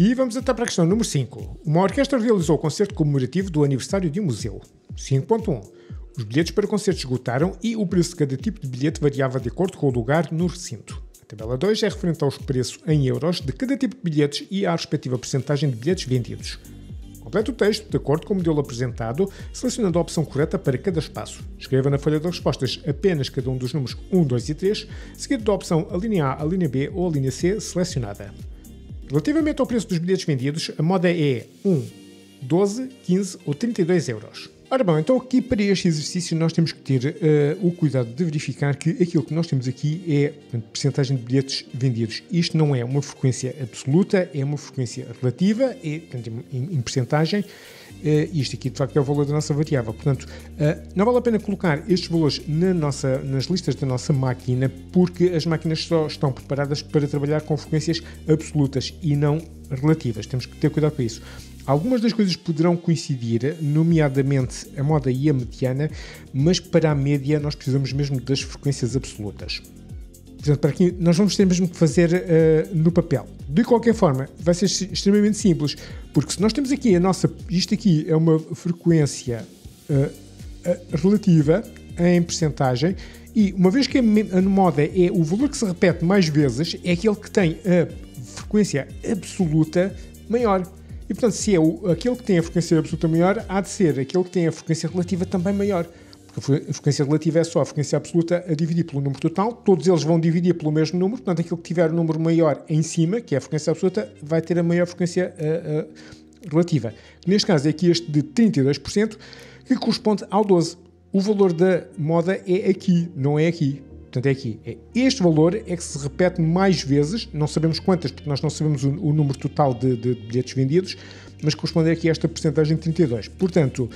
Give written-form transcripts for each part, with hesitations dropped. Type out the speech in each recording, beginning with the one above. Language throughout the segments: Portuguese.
E vamos então para a questão número 5. Uma orquestra realizou o concerto comemorativo do aniversário de um museu. 5.1. Os bilhetes para concertos esgotaram e o preço de cada tipo de bilhete variava de acordo com o lugar no recinto. A tabela 2 é referente aos preços em euros de cada tipo de bilhetes e à respectiva percentagem de bilhetes vendidos. Complete o texto de acordo com o modelo apresentado, selecionando a opção correta para cada espaço. Escreva na folha de respostas apenas cada um dos números 1, 2 e 3, seguido da opção a linha A, a linha B ou a linha C selecionada. Relativamente ao preço dos bilhetes vendidos, a moda é 1, 12, 15 ou 32 euros. Ora bom, então aqui para este exercício nós temos que ter o cuidado de verificar que aquilo que nós temos aqui é, portanto, percentagem de bilhetes vendidos. Isto não é uma frequência absoluta, é uma frequência relativa, é, portanto, em percentagem. Isto aqui de facto é o valor da nossa variável. Portanto, não vale a pena colocar estes valores nas listas da nossa máquina, porque as máquinas só estão preparadas para trabalhar com frequências absolutas e não relativas. Temos que ter cuidado com isso. Algumas das coisas poderão coincidir, nomeadamente a moda e a mediana, mas para a média nós precisamos mesmo das frequências absolutas. Portanto, para aqui nós vamos ter mesmo que fazer no papel. De qualquer forma, vai ser extremamente simples, porque se nós temos aqui isto aqui é uma frequência relativa em percentagem, e uma vez que a moda é o valor que se repete mais vezes, é aquele que tem a frequência absoluta maior. E, portanto, se é aquele que tem a frequência absoluta maior, há de ser aquele que tem a frequência relativa também maior. Porque a frequência relativa é só a frequência absoluta a dividir pelo número total. Todos eles vão dividir pelo mesmo número. Portanto, aquele que tiver o número maior em cima, que é a frequência absoluta, vai ter a maior frequência relativa. Neste caso, é aqui este de 32%, que corresponde ao 12. O valor da moda é aqui, não é aqui. Portanto, é aqui. Este valor é que se repete mais vezes, não sabemos quantas, porque nós não sabemos o número total de bilhetes vendidos, mas corresponde aqui a esta percentagem de 32. Portanto,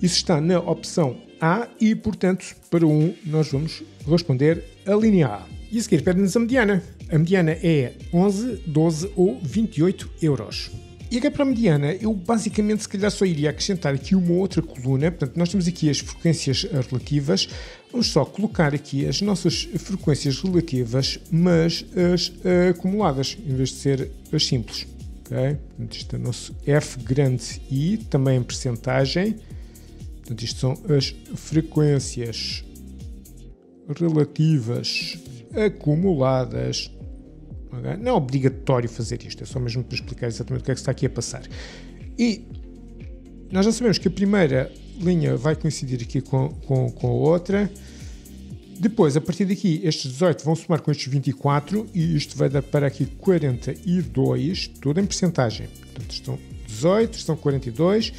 isso está na opção A e, portanto, para 1 nós vamos responder a linha A. E a seguir pede-nos a mediana. A mediana é 11, 12 ou 28 euros. E aqui para a mediana, eu basicamente se calhar só iria acrescentar aqui uma outra coluna. Portanto, nós temos aqui as frequências relativas. Vamos só colocar aqui as nossas frequências relativas, mas as acumuladas, em vez de ser as simples. Okay? Portanto, isto é o nosso F grande I, também em percentagem. Portanto, isto são as frequências relativas acumuladas. Okay? Não é obrigatório fazer isto, é só mesmo para explicar exatamente o que é que está aqui a passar. E nós já sabemos que a primeira linha vai coincidir aqui com a outra. Depois, a partir daqui, estes 18 vão somar com estes 24 e isto vai dar para aqui 42, tudo em percentagem. Portanto, estão 18, estão 42,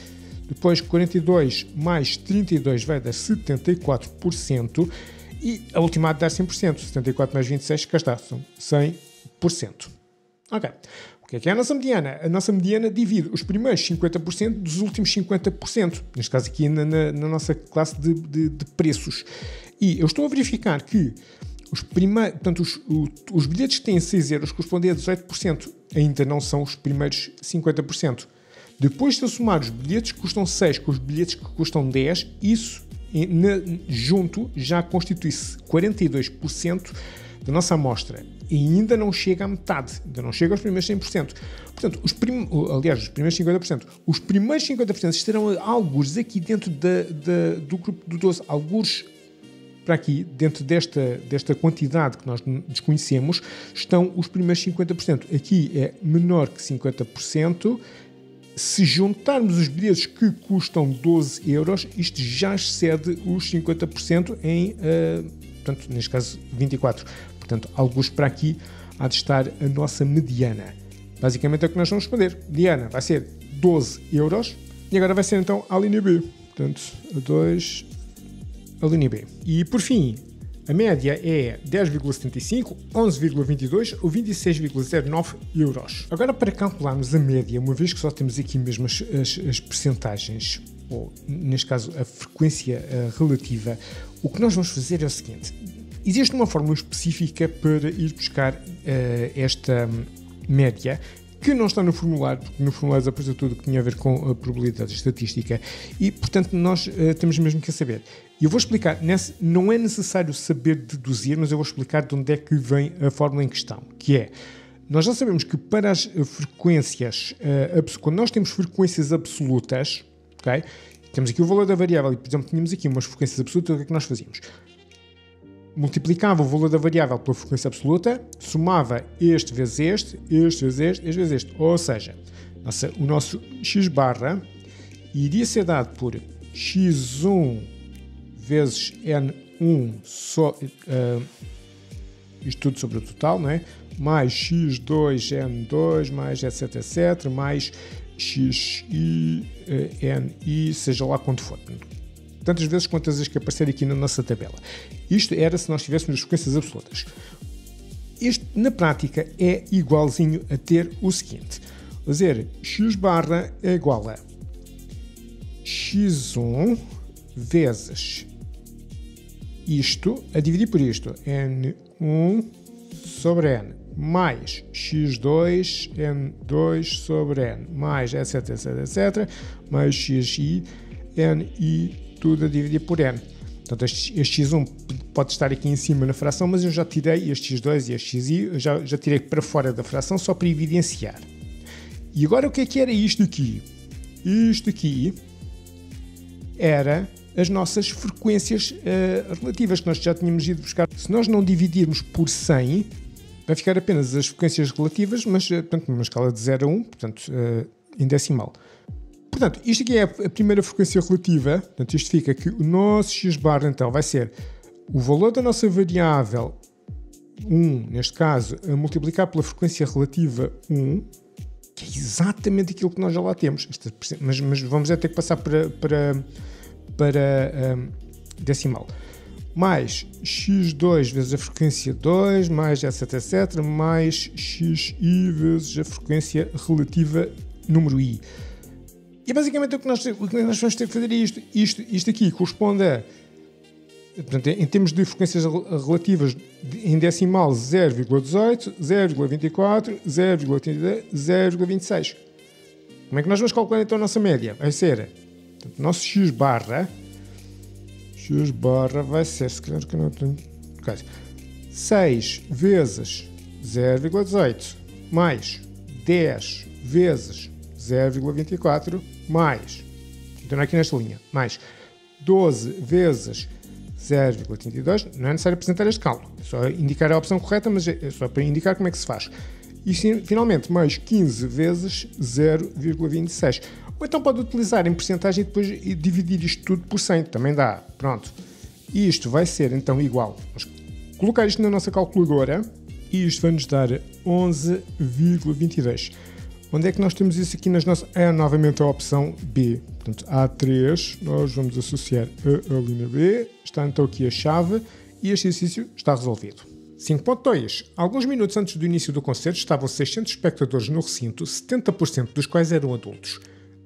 depois 42 mais 32 vai dar 74% e a última há de dar 100%, 74 mais 26, cá está, são 100%. Ok. O que é a nossa mediana? A nossa mediana divide os primeiros 50% dos últimos 50%. Neste caso aqui na nossa classe de preços. E eu estou a verificar que os bilhetes que têm 6 euros correspondem a 18%. Ainda não são os primeiros 50%. Depois de eu somar os bilhetes que custam 6 com os bilhetes que custam 10, isso junto já constitui-se 42% da nossa amostra. E ainda não chega à metade, ainda não chega aos primeiros 100%. Portanto, os primeiros 50%, os primeiros 50% estarão algures aqui dentro do grupo do 12, algures para aqui, dentro desta quantidade que nós desconhecemos, estão os primeiros 50%. Aqui é menor que 50%. Se juntarmos os bilhetes que custam 12 euros, isto já excede os 50% portanto, neste caso 24%. Portanto, alguns para aqui há de estar a nossa mediana. Basicamente é o que nós vamos responder. Mediana vai ser 12 euros e agora vai ser então a linha B. Portanto, a 2, a linha B. E por fim, a média é 10,75, 11,22 ou 26,09 euros. Agora, para calcularmos a média, uma vez que só temos aqui mesmo as percentagens, ou neste caso a frequência relativa, o que nós vamos fazer é o seguinte. Existe uma fórmula específica para ir buscar esta média, que não está no formulário, porque no formulário aparece tudo o que tinha a ver com a probabilidade estatística e, portanto, nós temos mesmo que saber. E eu vou explicar, não é necessário saber deduzir, mas eu vou explicar de onde é que vem a fórmula em questão, que é Nós já sabemos que para as frequências, quando nós temos frequências absolutas, okay, temos aqui o valor da variável e, por exemplo, tínhamos aqui umas frequências absolutas, o que é que nós fazíamos? Multiplicava o valor da variável pela frequência absoluta, somava este vezes este vezes este. Ou seja, o nosso x barra iria ser dado por x1 vezes n1, isto tudo sobre o total, não é? Mais x2, n2, mais etc, etc, mais xi, ni, seja lá quanto for. Tantas vezes quantas vezes que aparecer aqui na nossa tabela. Isto era se nós tivéssemos as frequências absolutas. Isto, na prática, é igualzinho a ter o seguinte. Vou dizer, x barra é igual a x1 vezes isto, a dividir por isto, n1 sobre n, mais x2, n2 sobre n, mais etc, etc, etc, mais xi, ni, tudo a dividir por n. Portanto, este x1 pode estar aqui em cima na fração, mas eu já tirei este x2 e este xi, já tirei para fora da fração só para evidenciar. E agora o que é que era isto aqui? Isto aqui era as nossas frequências relativas que nós já tínhamos ido buscar. Se nós não dividirmos por 100, vai ficar apenas as frequências relativas, mas portanto, numa escala de 0 a 1, portanto, em decimal. Portanto, isto aqui é a primeira frequência relativa. Portanto, isto fica que o nosso x barra então vai ser o valor da nossa variável 1, neste caso, a multiplicar pela frequência relativa 1, que é exatamente aquilo que nós já lá temos. Mas vamos ter que passar para decimal. Mais x2 vezes a frequência 2, mais etc, etc, mais xi vezes a frequência relativa número i. E basicamente o que nós vamos ter que fazer é isto. Isto aqui corresponde a, portanto, em termos de frequências relativas em decimal, 0,18, 0,24, 0,32, 0,26. Como é que nós vamos calcular então a nossa média? Vai ser, portanto, o nosso x barra vai ser, se calhar que eu não tenho, 6 vezes 0,18 mais 10 vezes 0,24 mais, então aqui nesta linha, mais 12 vezes 0,32, não é necessário apresentar este cálculo, é só indicar a opção correta, mas é só para indicar como é que se faz. E finalmente mais 15 vezes 0,26. Ou então pode utilizar em porcentagem e depois dividir isto tudo por 100, também dá, pronto. E isto vai ser então igual, vamos colocar isto na nossa calculadora e isto vai nos dar 11,22. Onde é que nós temos isso aqui nas nossas... É novamente a opção B. Portanto, A3, nós vamos associar a linha B. Está então aqui a chave e este exercício está resolvido. 5.2. Alguns minutos antes do início do concerto estavam 600 espectadores no recinto, 70% dos quais eram adultos.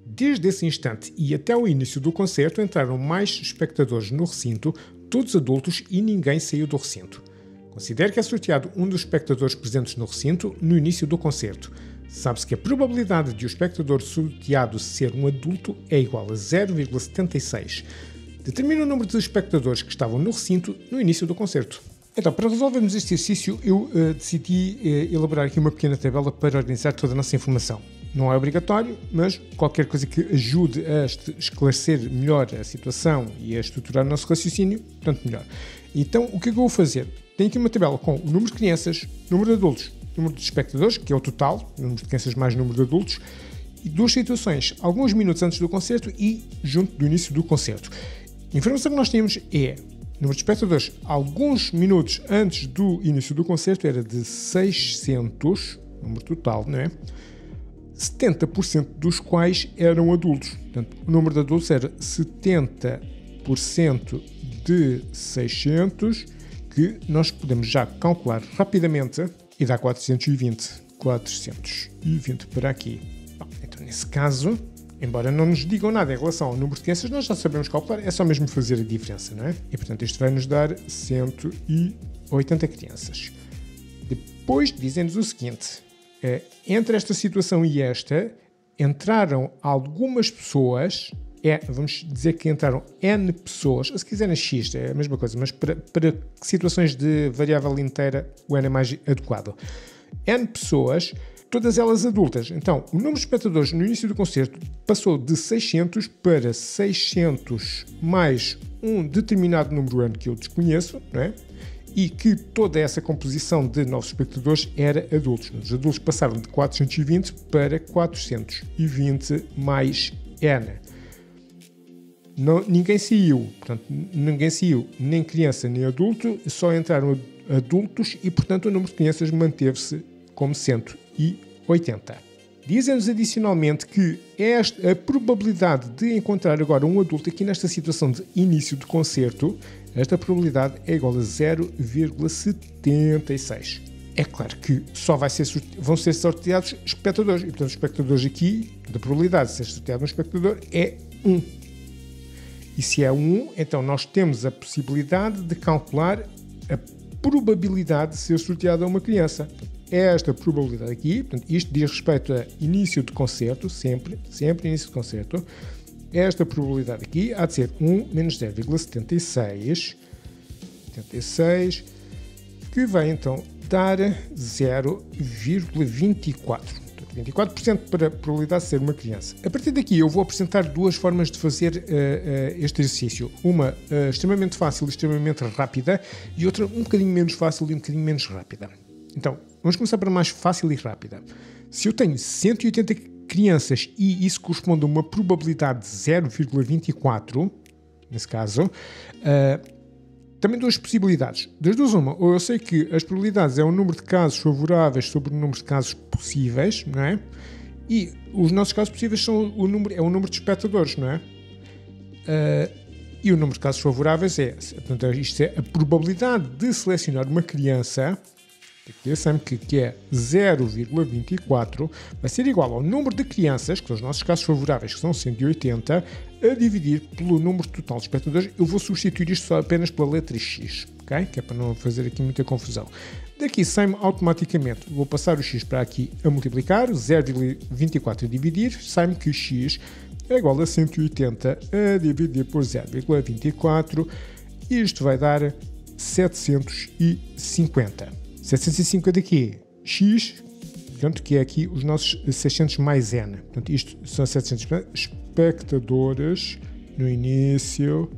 Desde esse instante e até o início do concerto entraram mais espectadores no recinto, todos adultos e ninguém saiu do recinto. Considere que é sorteado um dos espectadores presentes no recinto no início do concerto. Sabe-se que a probabilidade de o espectador sorteado ser um adulto é igual a 0,76. Determine o número de espectadores que estavam no recinto no início do concerto. Então, para resolvermos este exercício, eu decidi elaborar aqui uma pequena tabela para organizar toda a nossa informação. Não é obrigatório, mas qualquer coisa que ajude a esclarecer melhor a situação e a estruturar o nosso raciocínio, tanto melhor. Então, o que é que eu vou fazer? Tenho aqui uma tabela com o número de crianças, número de adultos, número de espectadores, que é o total, número de crianças mais número de adultos, e duas situações, alguns minutos antes do concerto e junto do início do concerto. A informação que nós temos é, número de espectadores, alguns minutos antes do início do concerto era de 600, número total, não é? 70% dos quais eram adultos. Portanto, o número de adultos era 70% de 600, que nós podemos já calcular rapidamente e dá 420. 420 para aqui. Bom, então, nesse caso, embora não nos digam nada em relação ao número de crianças, nós já sabemos calcular, é só mesmo fazer a diferença, não é? E, portanto, isto vai nos dar 180 crianças. Depois, dizem-nos o seguinte, entre esta situação e esta, entraram algumas pessoas, vamos dizer que entraram N pessoas, ou se quiserem X, é a mesma coisa, mas para situações de variável inteira, o N é mais adequado. N pessoas, todas elas adultas. Então, o número de espectadores no início do concerto passou de 600 para 600 mais um determinado número N que eu desconheço, não é? E que toda essa composição de novos espectadores era adultos. Os adultos passaram de 420 para 420 mais N. Não, ninguém saiu, portanto, ninguém saiu, nem criança nem adulto, só entraram adultos e, portanto, o número de crianças manteve-se como 180. Dizem-nos adicionalmente que a probabilidade de encontrar agora um adulto aqui nesta situação de início de concerto, esta probabilidade é igual a 0,76. É claro que só vão ser sorteados espectadores, e portanto os espectadores aqui, a probabilidade de ser sorteado um espectador é 1. E se é 1, então nós temos a possibilidade de calcular a probabilidade de ser sorteada a uma criança. É esta probabilidade aqui, portanto, isto diz respeito a início de concerto, sempre início de concerto. Esta probabilidade aqui há de ser 1 menos 0,76, que vai então dar 0,24. 24% para a probabilidade de ser uma criança. A partir daqui eu vou apresentar duas formas de fazer este exercício. Uma extremamente fácil e extremamente rápida e outra um bocadinho menos fácil e um bocadinho menos rápida. Então, vamos começar para mais fácil e rápida. Se eu tenho 180 crianças e isso corresponde a uma probabilidade de 0,24, nesse caso, também duas possibilidades. Das duas, uma, ou eu sei que as probabilidades é o número de casos favoráveis sobre o número de casos possíveis, não é? E os nossos casos possíveis são o número de espectadores, não é? E o número de casos favoráveis portanto, isto é a probabilidade de selecionar uma criança, que é 0,24, vai ser igual ao número de crianças, que são os nossos casos favoráveis, que são 180, a dividir pelo número total de espectadores. Eu vou substituir isto só apenas pela letra X, ok? Que é para não fazer aqui muita confusão. Daqui sai-me automaticamente, vou passar o X para aqui a multiplicar, 0,24 a dividir, sai-me que X é igual a 180 a dividir por 0,24, e isto vai dar 750. 750 aqui, X, portanto, que é aqui os nossos 600 mais N. Portanto, isto são 700 espectadores no início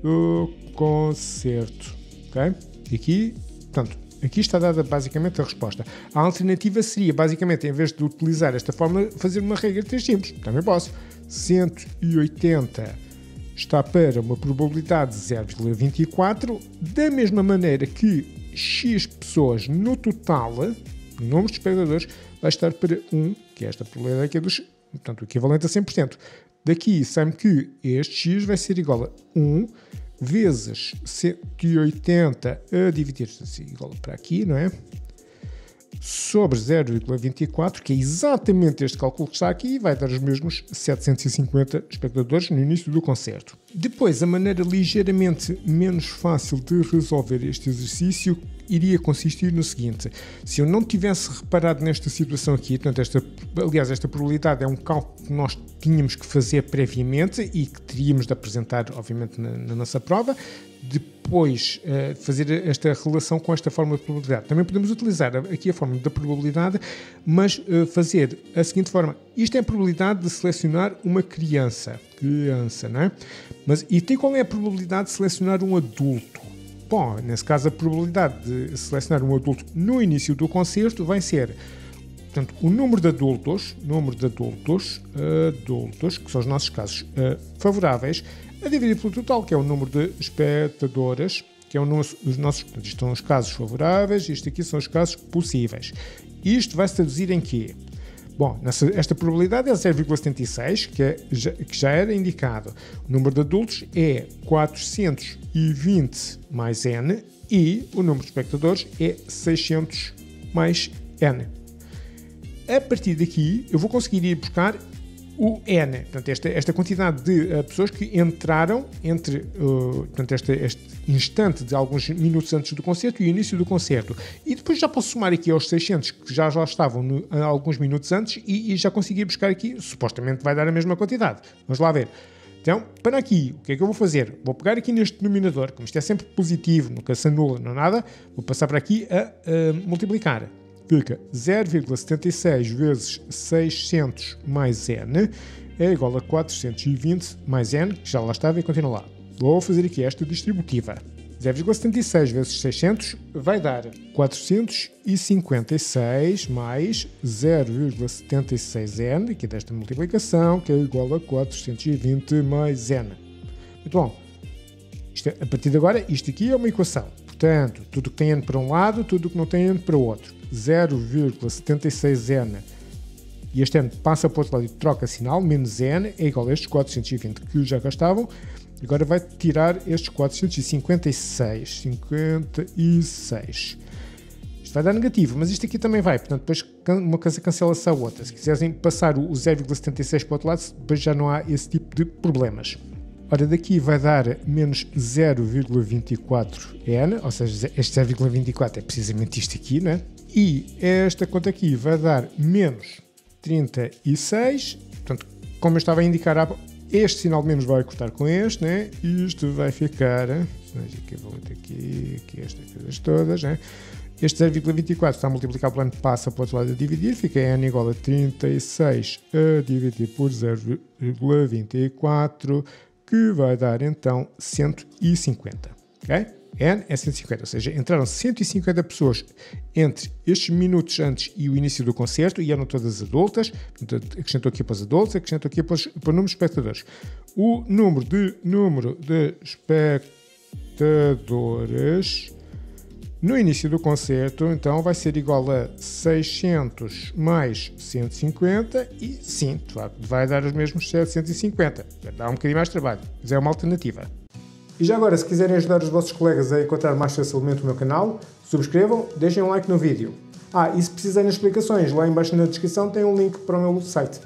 do concerto. Ok? E aqui, portanto, aqui está dada basicamente a resposta. A alternativa seria, basicamente, em vez de utilizar esta fórmula, fazer uma regra de 3 simples. Também posso. 180 está para uma probabilidade de 0,24, da mesma maneira que X pessoas no total, o número de espectadores, vai estar para 1, que é esta probabilidade aqui, portanto, o equivalente a 100%. Daqui sai-me que este X vai ser igual a 1 vezes 180 a dividir, assim, igual para aqui, não é? Sobre 0,24, que é exatamente este cálculo que está aqui, vai dar os mesmos 750 espectadores no início do concerto. Depois, a maneira ligeiramente menos fácil de resolver este exercício iria consistir no seguinte: se eu não tivesse reparado nesta situação aqui, portanto, esta probabilidade é um cálculo que nós tínhamos que fazer previamente e que teríamos de apresentar, obviamente, na nossa prova, depois fazer esta relação com esta fórmula de probabilidade. Também podemos utilizar aqui a fórmula da probabilidade, mas fazer a seguinte forma: isto é a probabilidade de selecionar uma criança, não é? E qual é a probabilidade de selecionar um adulto? Bom, nesse caso a probabilidade de selecionar um adulto no início do concerto vai ser, portanto, o número de adultos, que são os nossos casos favoráveis, a dividir pelo total, que é o número de espectadores, que é os nossos, portanto, isto são os casos favoráveis, isto aqui são os casos possíveis. Isto vai se traduzir em quê? Bom, esta probabilidade é 0,76, que já era indicado. O número de adultos é 420 mais N e o número de espectadores é 600 mais N. A partir daqui, eu vou conseguir ir buscar o N, portanto, esta quantidade de pessoas que entraram entre portanto, este instante de alguns minutos antes do concerto e o início do concerto. E depois já posso somar aqui aos 600 que já estavam alguns minutos antes e já consegui buscar aqui, supostamente vai dar a mesma quantidade. Vamos lá ver. Então, para aqui, o que é que eu vou fazer? Vou pegar aqui neste denominador, como isto é sempre positivo, nunca se anula, não nada, vou passar para aqui a multiplicar. fica 0,76 vezes 600 mais n é igual a 420 mais n, que já lá estava e continua lá. Vou fazer aqui esta distributiva. 0,76 vezes 600 vai dar 456 mais 0,76n, aqui desta multiplicação, que é igual a 420 mais n. Muito bom. A partir de agora, isto aqui é uma equação. Portanto, tudo que tem n para um lado, tudo que não tem n para o outro. 0,76n e este n passa para o outro lado e troca sinal, menos n é igual a estes 420 que já cá estavam. Agora vai tirar estes 456. Isto vai dar negativo, mas isto aqui também vai. Portanto, depois uma coisa cancela-se a outra. Se quiserem passar o 0,76 para o outro lado, depois já não há esse tipo de problemas. Ora, daqui vai dar menos 0,24n, ou seja, este 0,24 é precisamente isto aqui, né? E esta conta aqui vai dar menos 36. Portanto, como eu estava a indicar há pouco, este sinal de menos vai cortar com este, né? Isto vai ficar, aqui, estas coisas todas, né? Este 0,24 está a multiplicar pelo n, passa para o outro lado a dividir, fica n igual a 36 a dividir por 0,24, que vai dar então 150, ok? N é 150, ou seja, entraram 150 pessoas entre estes minutos antes e o início do concerto e eram todas adultas, portanto, acrescentou aqui para os adultos, acrescentou aqui para o número de espectadores. O número de espectadores no início do concerto, então, vai ser igual a 600 mais 150 e, sim, de facto, vai dar os mesmos 750. Vai dar um bocadinho mais de trabalho, mas é uma alternativa. E já agora, se quiserem ajudar os vossos colegas a encontrar mais facilmente o meu canal, subscrevam, deixem um like no vídeo. E se precisarem de explicações, lá em baixo na descrição tem um link para o meu site.